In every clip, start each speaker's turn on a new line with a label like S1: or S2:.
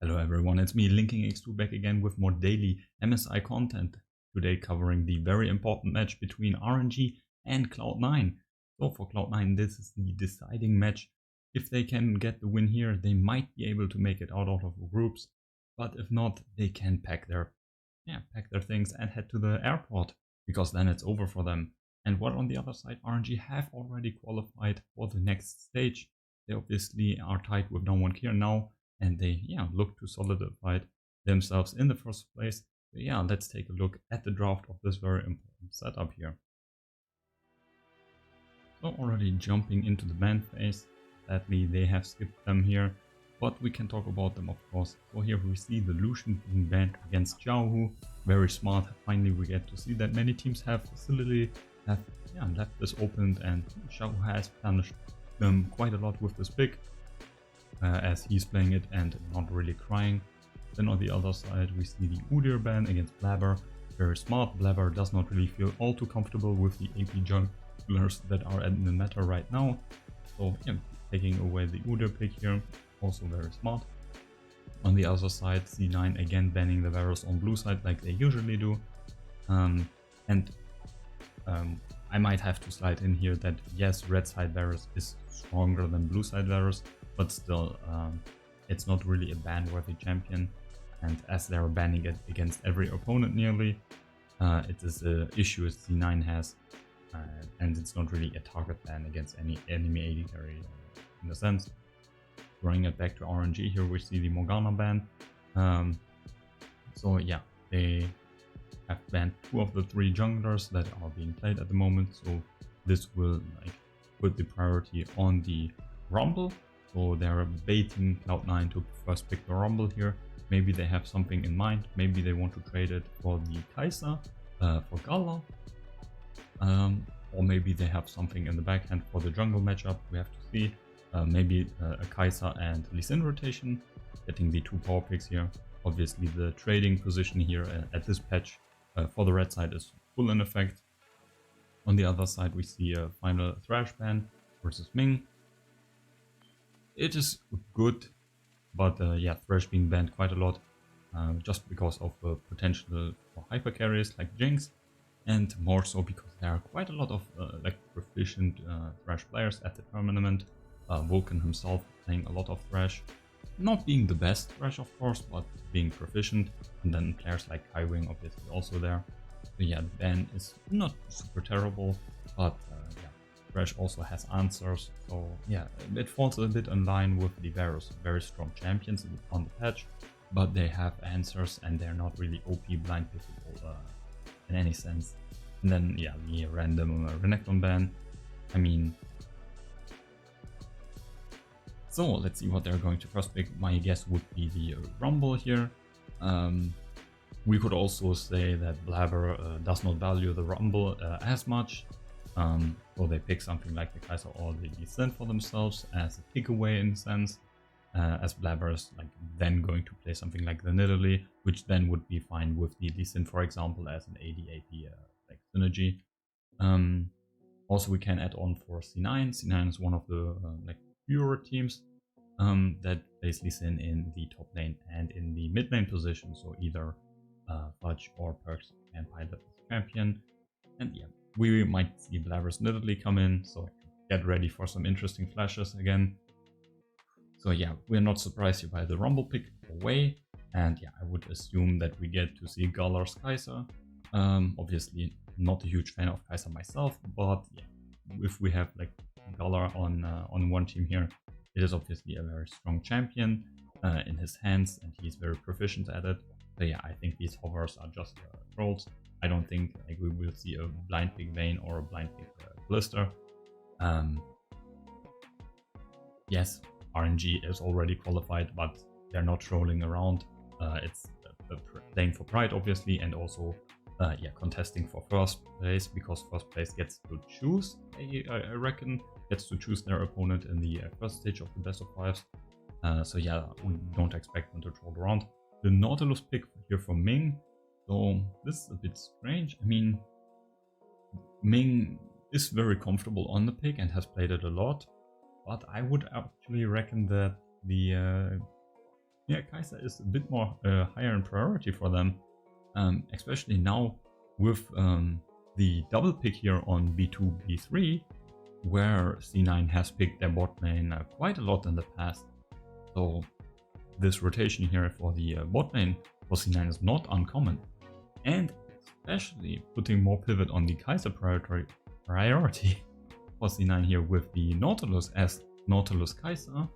S1: Hello everyone, it's me LinkingX2 back again with more daily MSI content. Today covering the very important match between RNG and Cloud9. So for Cloud9 this is the deciding match. If they can get the win here, they might be able to make it out of the groups. But if not, they can pack their things and head to the airport, because then it's over for them. And what on the other side, RNG have already qualified for the next stage. They obviously are tied with no one here now. And they look to solidify themselves in the first place. So let's take a look at the draft of this very important setup here. So already jumping into the ban phase. Sadly they have skipped them here, but we can talk about them of course. So here we see the Lucian being banned against Xiauhu. Very smart. Finally we get to see that many teams have left this opened, and Xiauhu has punished them quite a lot with this pick. As he's playing it and not really crying. Then on the other side we see the Volibear ban against Blaber. Very smart. Blaber does not really feel all too comfortable with the AP junglers that are in the meta right now. So taking away the Volibear pick here, also very smart. On the other side, C9 again banning the Varus on blue side like they usually do. I might have to slide in here that yes, red side Varus is stronger than blue side Varus, but still it's not really a ban-worthy champion, and as they're banning it against every opponent nearly, it is an issue C9 has, and it's not really a target ban against any enemy AD carry in a sense. Bringing it back to RNG, here we see the Morgana ban. So yeah, they have banned 2 of the 3 junglers that are being played at the moment, so this will put the priority on the Rumble. So they're baiting Cloud9 to first pick the Rumble here. Maybe they have something in mind. Maybe they want to trade it for the Kai'Sa, for Gala. Or maybe they have something in the backhand for the jungle matchup. We have to see. Maybe a Kai'Sa and Lee Sin rotation, getting the 2 power picks here. Obviously the trading position here at this patch for the red side is full in effect. On the other side we see a final Thrash ban versus Ming. It is good, but Thrash being banned quite a lot, just because of potential for hyper carries like Jinx, and more so because there are quite a lot of proficient Thrash players at the tournament. Vulcan himself playing a lot of Thrash, not being the best Thrash of course, but being proficient, and then players like Kaiwing obviously also there. So the ban is not super terrible, but Thrash also has answers, so it falls a bit in line with the Varus. Very strong champions on the patch, but they have answers and they're not really OP blind pickable in any sense. And then the random Renekton ban. So let's see what they're going to first pick. My guess would be the Rumble here. We could also say that Blaber does not value the Rumble as much. So they pick something like the Kai'Sa or the Lee Sin for themselves as a pick away in a sense, as Blaber is then going to play something like the Nidalee, which then would be fine with the Lee Sin, for example, as an AD/AP synergy. Also we can add on for C9. C9 is one of the fewer teams that plays Lee Sin in the top lane and in the mid lane position, so either Fudge or Perks can pilot this champion. And we might see Blaber's Nidalee come in, so get ready for some interesting flashes again. So we're not surprised here by the Rumble pick away, and I would assume that we get to see Galar's Kai'Sa. Obviously not a huge fan of Kai'Sa myself, but if we have Galar on one team here, it is obviously a very strong champion in his hands, and he's very proficient at it. So I think these hovers are just trolls. I don't think we will see a blind pick Vayne or a blind pick Blister. Yes, RNG is already qualified, but they're not trolling around. It's playing for pride obviously, and also contesting for first place, because first place gets to choose, I reckon, gets to choose their opponent in the first stage of the best of 5s. So we don't expect them to troll around. The Nautilus pick here from Ming. So this is a bit strange. Ming is very comfortable on the pick and has played it a lot, but I would actually reckon that the yeah, Kai'Sa is a bit more higher in priority for them, especially now with the double pick here on B2, B3, where C9 has picked their bot lane quite a lot in the past. So this rotation here for the bot lane for C9 is not uncommon, and especially putting more pivot on the Kai'Sa priority for C9 here with the Nautilus, as Nautilus Kai'Sa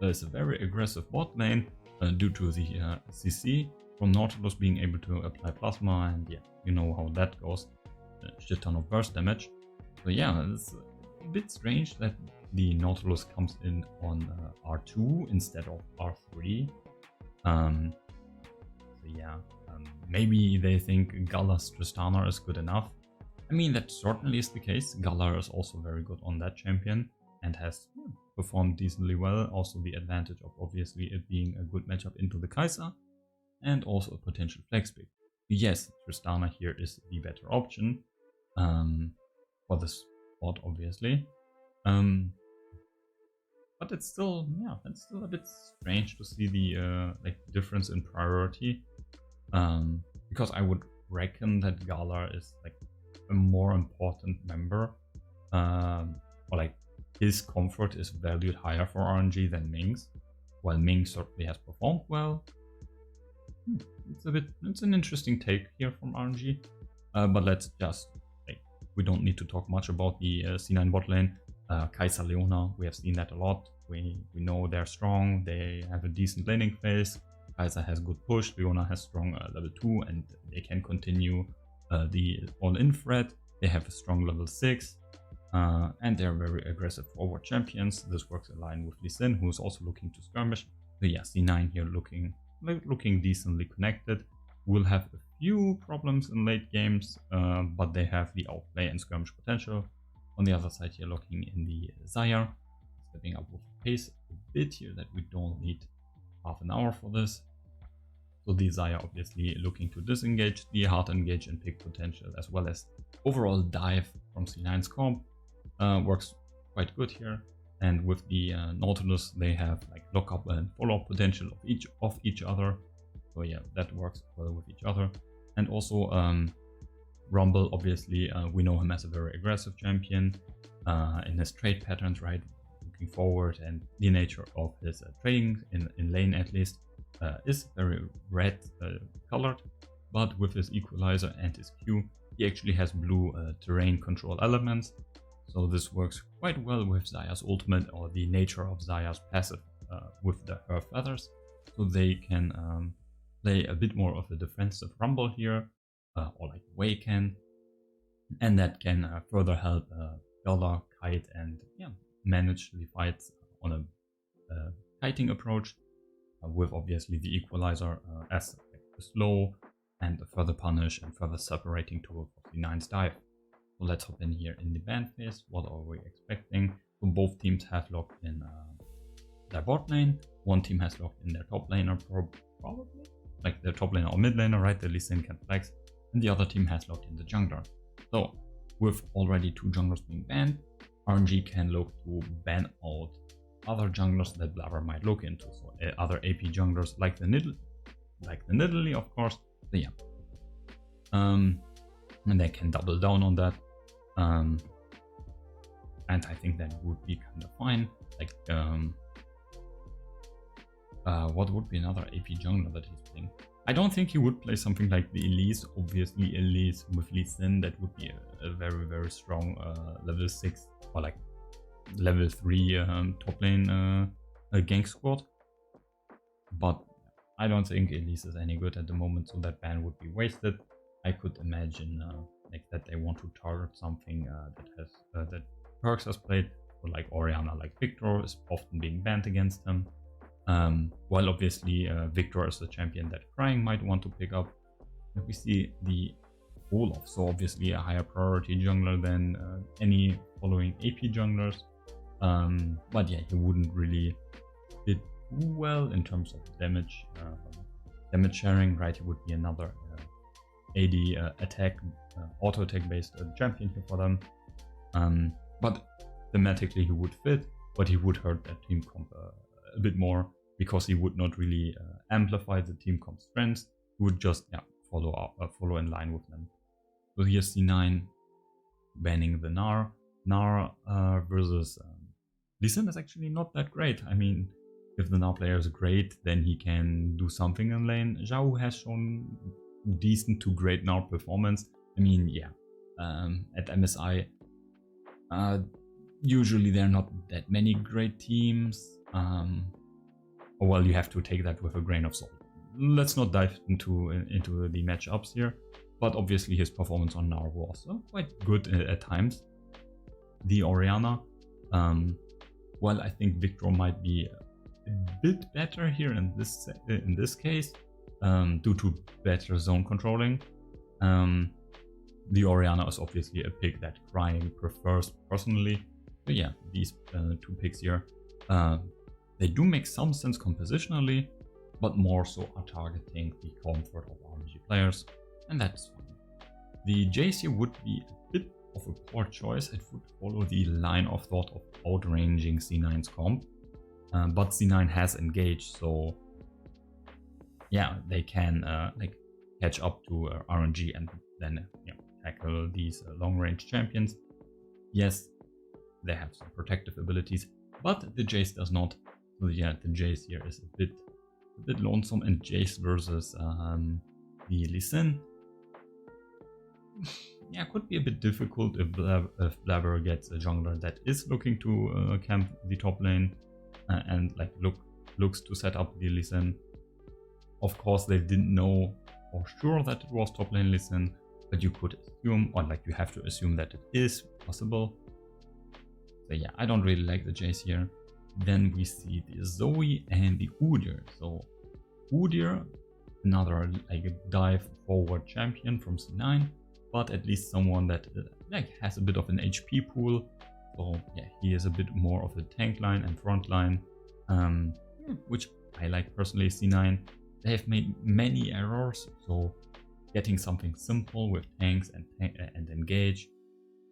S1: is a very aggressive bot lane due to the CC from Nautilus being able to apply plasma, and yeah, you know how that goes, shit ton of burst damage. So yeah, it's a bit strange that the Nautilus comes in on R2 instead of R3. So yeah, maybe they think Gallar's Tristana is good enough. I mean, that certainly is the case. Gallar is also very good on that champion and has performed decently well. Also the advantage of obviously it being a good matchup into the Kai'Sa, and also a potential flex pick. Yes, Tristana here is the better option for this spot, obviously. But it's still, yeah, it's still a bit strange to see the like difference in priority, because I would reckon that Galar is like a more important member, or like his comfort is valued higher for RNG than Ming's, while Ming certainly has performed well. It's an interesting take here from RNG, but let's just, like, we don't need to talk much about the C9 bot lane. Kai'Sa Leona, we have seen that a lot. We know they're strong, they have a decent laning phase. Kai'Sa has good push, Leona has strong level 2, and they can continue the all-in threat. They have a strong level 6, and they're very aggressive forward champions. This works in line with Lee Sin, who is also looking to skirmish. So yeah, C9 here looking decently connected. Will have a few problems in late games, but they have the outplay and skirmish potential. On the other side here, looking in the Xayah, stepping up with pace a bit here that we don't need half an hour for this. So the Xayah obviously looking to disengage the hard engage and pick potential, as well as overall dive from C9's comp works quite good here. And with the Nautilus, they have like lockup and follow-up potential of each other. So yeah, that works well with each other. And also Rumble, obviously, we know him as a very aggressive champion in his trade patterns, right? Looking forward, and the nature of his trading in lane at least is very red colored, but with his equalizer and his Q, he actually has blue terrain control elements. So this works quite well with Xayah's ultimate, or the nature of Xayah's passive with her feathers. So they can play a bit more of a defensive Rumble here, or like Wei can, and that can further help Galar, Kite, and yeah, manage the fights on a kiting approach, with obviously the equalizer as a slow and a further punish and further separating tool for the C9's dive. So let's hop in here in the ban phase. What are we expecting? So both teams have locked in their bot lane. One team has locked in their top laner, probably like their top laner or mid laner, right? The Lee Sin can flex, and the other team has locked in the jungler. So with already 2 junglers being banned, RNG can look to ban out other junglers that Blaber might look into. So other AP junglers like the Nidalee, of course. So yeah, and they can double down on that. And I think that would be kind of fine. Like, what would be another AP jungler that he's playing? I don't think he would play something like the Elise. Obviously, Elise with Lee Sin, that would be a very, very strong level 6 or like level 3 top lane gank squad. But I don't think Elise is any good at the moment, so that ban would be wasted. I could imagine like that they want to target something that has that Perks has played, or like Orianna, like Victor is often being banned against him. While obviously Victor is the champion that Crying might want to pick up. And we see the Olaf, so obviously a higher priority jungler than any following AP junglers. But yeah, he wouldn't really fit too well in terms of damage sharing, right? He would be another AD attack, auto attack based champion here for them. But thematically he would fit, but he would hurt that team comp a bit more, because he would not really amplify the team comp strengths. He would just follow in line with them. So here's C9 banning the Gnar. Gnar versus Lee Sin is actually not that great. I mean, if the Gnar player is great, then he can do something in lane. Xiauhu has shown decent to great Gnar performance. I mean, yeah, at MSI, usually there are not that many great teams. Well, you have to take that with a grain of salt. Let's not dive into the matchups here, but obviously his performance on Gnar was quite good at times. The Orianna, well, I think Victor might be a bit better here in this case, due to better zone controlling. The Orianna is obviously a pick that Crying prefers personally. So yeah, these two picks here, they do make some sense compositionally, but more so are targeting the comfort of RNG players, and that's fine. The Jace here would be a bit of a poor choice. It would follow the line of thought of outranging C9's comp, but C9 has engaged, so yeah, they can like catch up to RNG and then tackle these long-range champions. Yes, they have some protective abilities, but the Jace does not. So yeah, the Jace here is a bit lonesome, and Jace versus the Lee Sin, yeah, could be a bit difficult if Blaber gets a jungler that is looking to camp the top lane and like looks to set up the Lee Sin. Of course, they didn't know for sure that it was top lane Lee Sin, but you could assume, or like you have to assume that it is possible. So yeah, I don't really like the Jace here. Then we see the Zoe and the Udyr. So Udyr, another like a dive forward champion from C9, but at least someone that like has a bit of an HP pool. So yeah, he is a bit more of a tank line and front line, which I like personally. C9, they have made many errors, so getting something simple with tanks and engage,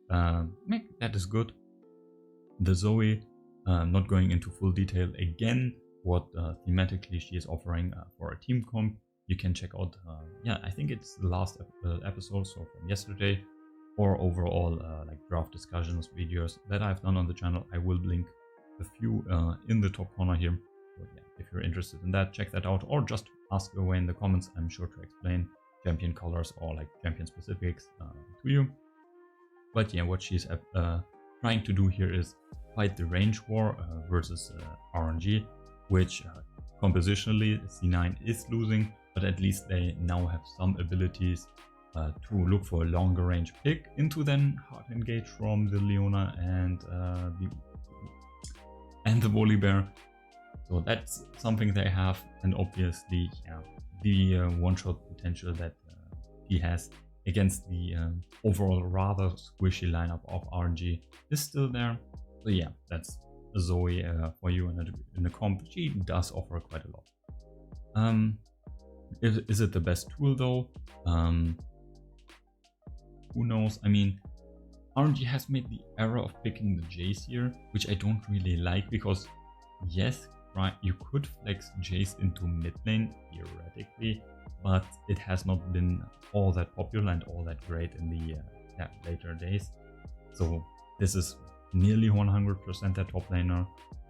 S1: that is good. The Zoe, not going into full detail again, what thematically she is offering for a team comp. You can check out, yeah, I think it's the last episode, so from yesterday, or overall like draft discussions videos that I've done on the channel. I will link a few in the top corner here. So yeah, if you're interested in that, check that out, or just ask away in the comments. I'm sure to explain champion colors or like champion specifics to you. But yeah, what she's trying to do here is fight the range war versus RNG, which compositionally C9 is losing, but at least they now have some abilities to look for a longer range pick into then hard engage from the Leona and the Volibear. So that's something they have, and obviously, yeah, the one-shot potential that he has against the overall rather squishy lineup of RNG is still there. So yeah, that's Zoe for you in the comp. She does offer quite a lot. Is it the best tool though? Who knows? I mean, RNG has made the error of picking the Jace here, which I don't really like, because yes, right, you could flex Jace into mid lane theoretically, but it has not been all that popular and all that great in the later days. So this is nearly 100% their top laner.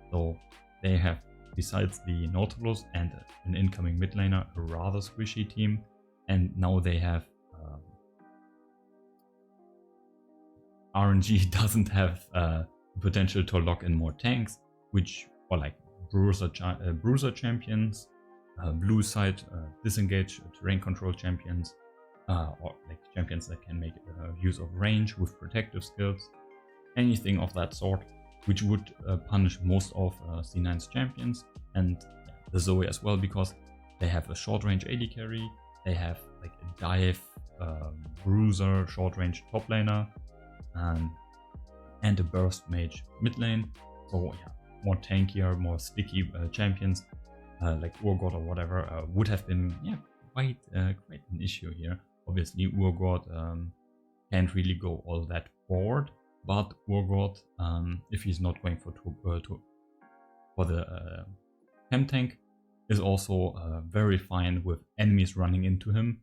S1: So they have, besides the Nautilus and an incoming mid laner, a rather squishy team, and now they have RNG doesn't have potential to lock in more tanks, which are like bruiser champions, blue side disengage terrain control champions, or like champions that can make use of range with protective skills, anything of that sort, which would punish most of C9's champions, and the Zoe as well, because they have a short range AD carry, they have like a dive bruiser short range top laner, and a burst mage mid lane. So yeah, more tankier, more sticky champions like Urgot or whatever would have been quite an issue here. Obviously Urgot can't really go all that forward, but Urgot, if he's not going for the chem tank, is also very fine with enemies running into him.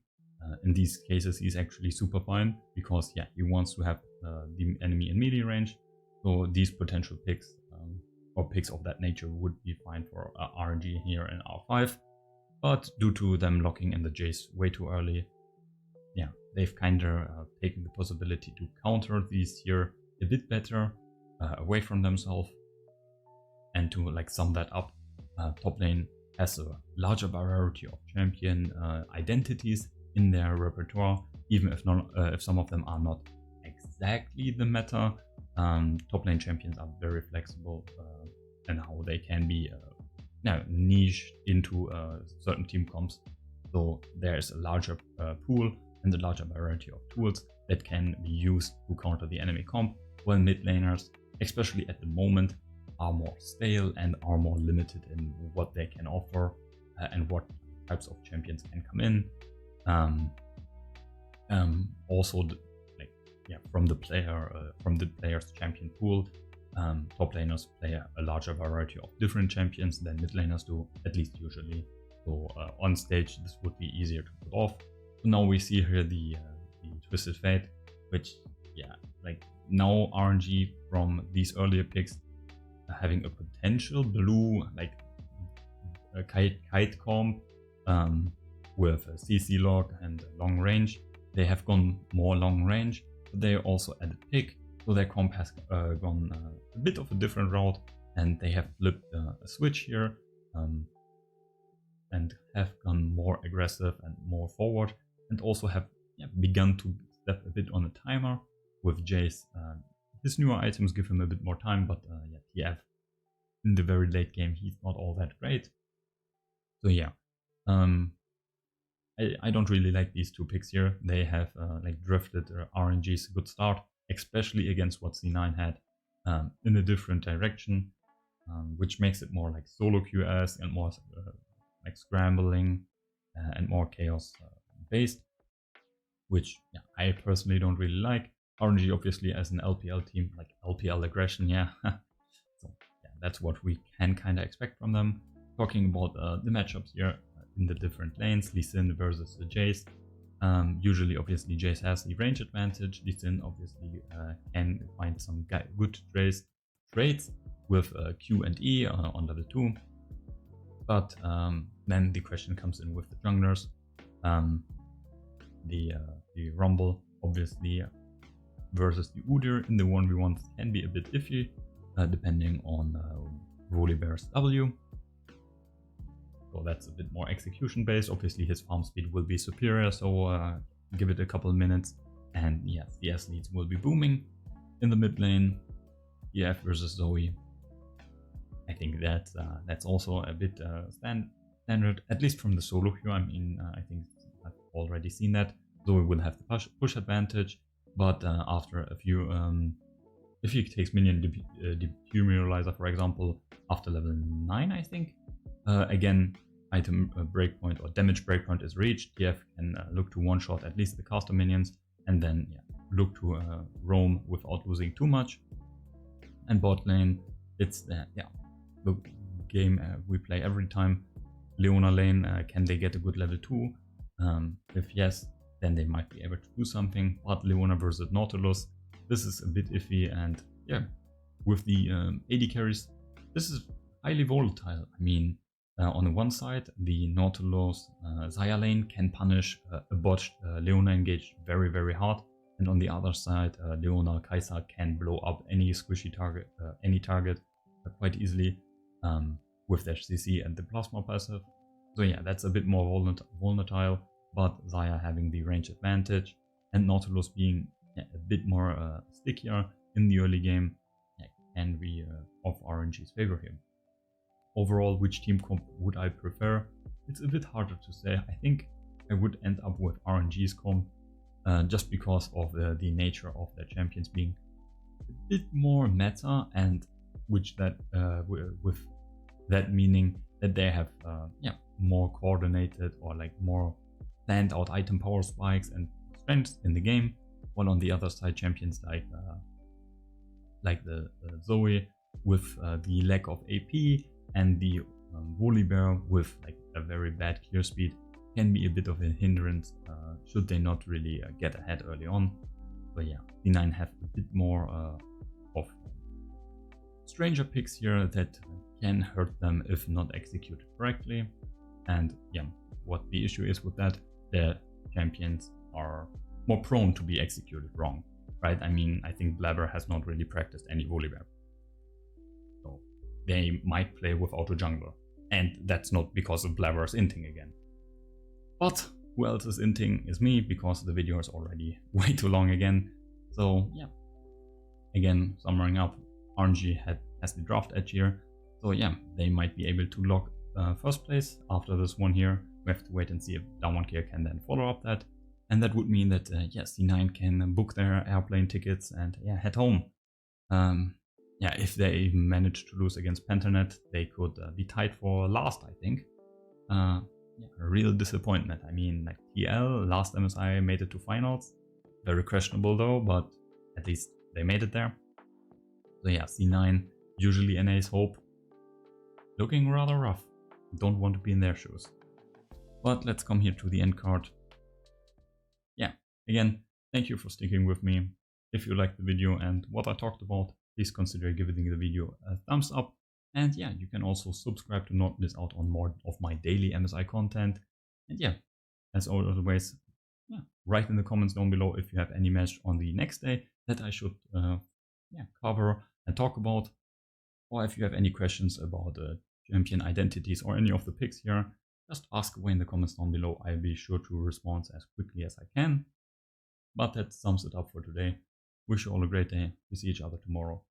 S1: In these cases, he's actually super fine because yeah, he wants to have the enemy in melee range. So these potential picks or picks of that nature would be fine for RNG here in R5. But due to them locking in the Jace way too early, yeah, they've kinda taken the possibility to counter these here a bit better away from themselves. And to like sum that up, top lane has a larger variety of champion identities in their repertoire, even if some of them are not exactly the meta. Top lane champions are very flexible in how they can be niche into certain team comps. So there's a larger pool and a larger variety of tools that can be used to counter the enemy comp, while mid laners, especially at the moment, are more stale and are more limited in what they can offer and what types of champions can come in. Also, from the player's champion pool, top laners play a larger variety of different champions than mid laners do, at least usually. So on stage, this would be easier to pull off. So now we see here the Twisted Fate, which now RNG from these earlier picks having a potential blue a kite comp with a CC lock and long range. They have gone more long range, but they also added pick, so their comp has gone a bit of a different route, and they have flipped a switch here and have gone more aggressive and more forward, and also have begun to step a bit on a timer with Jace. His newer items give him a bit more time, but TF in the very late game, he's not all that great. So yeah, I don't really like these two picks here. They have drifted RNG's good start, especially against what C9 had, in a different direction, which makes it more like solo QS and more like scrambling and more chaos based, which I personally don't really like. RNG obviously as an LPL team, like LPL aggression, so that's what we can kind of expect from them. Talking about the matchups here in the different lanes, Lee Sin versus the Jace. Usually, obviously, Jace has the range advantage. Lee Sin obviously can find some good trades with Q and E on level 2. But then the question comes in with the junglers. The Rumble, obviously, versus the Udyr in the 1v1 can be a bit iffy, depending on Volibear's W. So that's a bit more execution based. Obviously his farm speed will be superior, so give it a couple minutes and CS leads will be booming. In the mid lane, EF versus Zoe. I think that's also a bit standard, at least from the solo queue. I mean, I think I've already seen that. Zoe will have the push advantage, but after a few, if he takes minion demoralizer, for example, after level 9, I think, again, item breakpoint or damage breakpoint is reached. TF can look to one-shot at least the caster minions, and then look to roam without losing too much. And bot lane, it's the game we play every time. Leona lane, can they get a good level 2? If yes, then they might be able to do something. But Leona versus Nautilus, this is a bit iffy, and with the AD carries, this is highly volatile. I mean, on the one side, the Nautilus Xayah lane can punish a botched Leona engage very, very hard, and on the other side, Leona Kai'Sa can blow up any squishy target, quite easily with their CC and the plasma passive. So that's a bit more volatile, but Xayah having the range advantage and Nautilus being a bit more stickier in the early game can be of RNG's favor here. Overall, which team comp would I prefer? It's a bit harder to say. I think I would end up with RNG's comp just because of the nature of their champions being a bit more meta, and with that meaning that they have more coordinated or more planned out item power spikes and strengths in the game, while on the other side champions like the Zoe with the lack of AP and the Volibear with like a very bad clear speed can be a bit of a hindrance should they not really get ahead early on. But yeah, C9 have a bit more of stranger picks here that can hurt them if not executed correctly. And yeah, what the issue is with that, the champions are more prone to be executed wrong, right? I mean, I think Blaber has not really practiced any Volibear. So they might play without a jungler. And that's not because of Blaber's inting again. But who else is inting is me, because the video is already way too long again. So yeah, again, summing up, RNG has the draft edge here. So yeah, they might be able to lock first place after this one here. We have to wait and see if Down1K can then follow up that. And that would mean that yeah, C9 can book their airplane tickets and yeah, head home. Yeah, if they even manage to lose against Pentanet, they could be tied for last, I think. Yeah, a real disappointment. I mean, like TL, last MSI made it to finals. Very questionable though, but at least they made it there. So yeah, C9, usually NA's hope. Looking rather rough. Don't want to be in their shoes. But let's come here to the end card. Yeah, again, thank you for sticking with me. If you liked the video and what I talked about, please consider giving the video a thumbs up. And yeah, you can also subscribe to not miss out on more of my daily MSI content. And yeah, as always, yeah, write in the comments down below if you have any match on the next day that I should cover and talk about. Or if you have any questions about champion identities or any of the picks here, just ask away in the comments down below. I'll be sure to respond as quickly as I can. But that sums it up for today. Wish you all a great day. We see each other tomorrow.